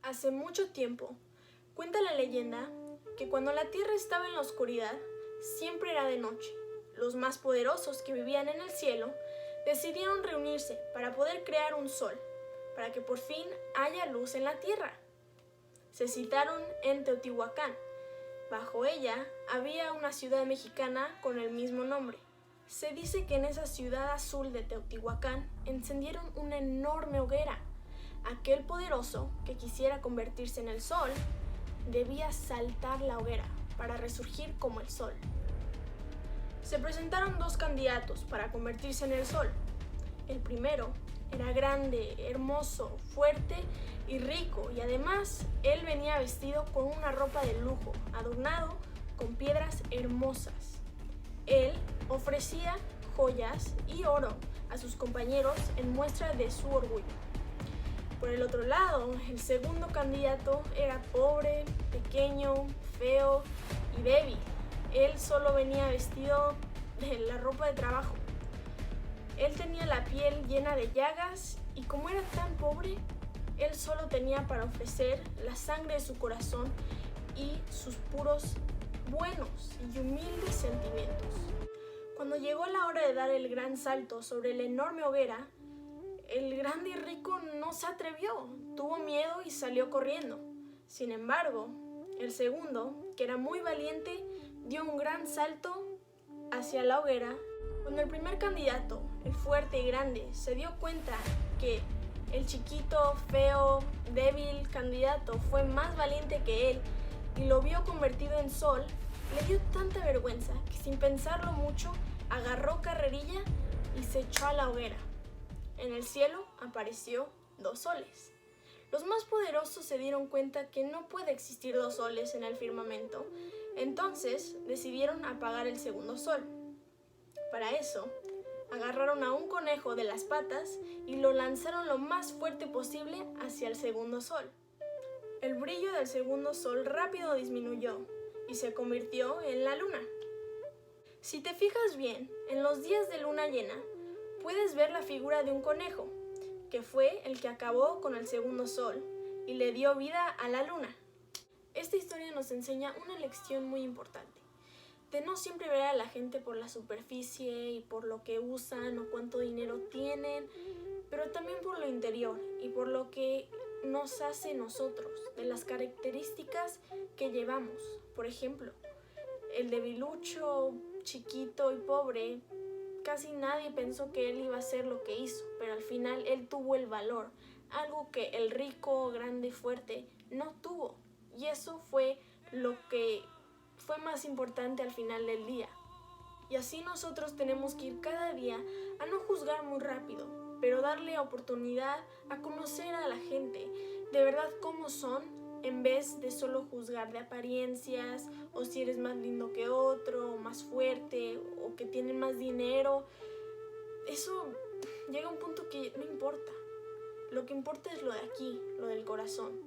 Hace mucho tiempo, cuenta la leyenda que cuando la tierra estaba en la oscuridad, siempre era de noche. Los más poderosos que vivían en el cielo decidieron reunirse para poder crear un sol, para que por fin haya luz en la tierra. Se citaron en Teotihuacán. Bajo ella había una ciudad mexicana con el mismo nombre. Se dice que en esa ciudad azul de Teotihuacán encendieron una enorme hoguera. Aquel poderoso que quisiera convertirse en el sol debía saltar la hoguera para resurgir como el sol. Se presentaron dos candidatos para convertirse en el sol. El primero era grande, hermoso, fuerte y rico, y además él venía vestido con una ropa de lujo, adornado con piedras hermosas. Él ofrecía joyas y oro a sus compañeros en muestra de su orgullo. Por el otro lado, el segundo candidato era pobre, pequeño, feo y débil. Él solo venía vestido de la ropa de trabajo. Él tenía la piel llena de llagas y como era tan pobre, él solo tenía para ofrecer la sangre de su corazón y sus puros, buenos y humildes sentimientos. Cuando llegó la hora de dar el gran salto sobre la enorme hoguera, el grande y rico no se atrevió, tuvo miedo y salió corriendo. Sin embargo, el segundo, que era muy valiente, dio un gran salto hacia la hoguera. Cuando el primer candidato, el fuerte y grande, se dio cuenta que el chiquito, feo, débil candidato fue más valiente que él y lo vio convertido en sol, le dio tanta vergüenza que sin pensarlo mucho agarró carrerilla y se echó a la hoguera. En el cielo apareció dos soles. Los más poderosos se dieron cuenta que no puede existir dos soles en el firmamento, entonces decidieron apagar el segundo sol. Para eso, agarraron a un conejo de las patas y lo lanzaron lo más fuerte posible hacia el segundo sol. El brillo del segundo sol rápido disminuyó y se convirtió en la luna. Si te fijas bien, en los días de luna llena, puedes ver la figura de un conejo, que fue el que acabó con el segundo sol y le dio vida a la luna. Esta historia nos enseña una lección muy importante, de no siempre ver a la gente por la superficie y por lo que usan o cuánto dinero tienen, pero también por lo interior y por lo que nos hace nosotros, de las características que llevamos. Por ejemplo, el debilucho, chiquito y pobre, casi nadie pensó que él iba a hacer lo que hizo, pero al final él tuvo el valor, algo que el rico, grande, fuerte no tuvo. Y eso fue lo que fue más importante al final del día. Y así nosotros tenemos que ir cada día a no juzgar muy rápido, pero darle oportunidad a conocer a la gente, de verdad cómo son, en vez de solo juzgar de apariencias, o si eres más lindo que otro, o más fuerte, o que tienen más dinero. Eso llega a un punto que no importa. Lo que importa es lo de aquí, lo del corazón.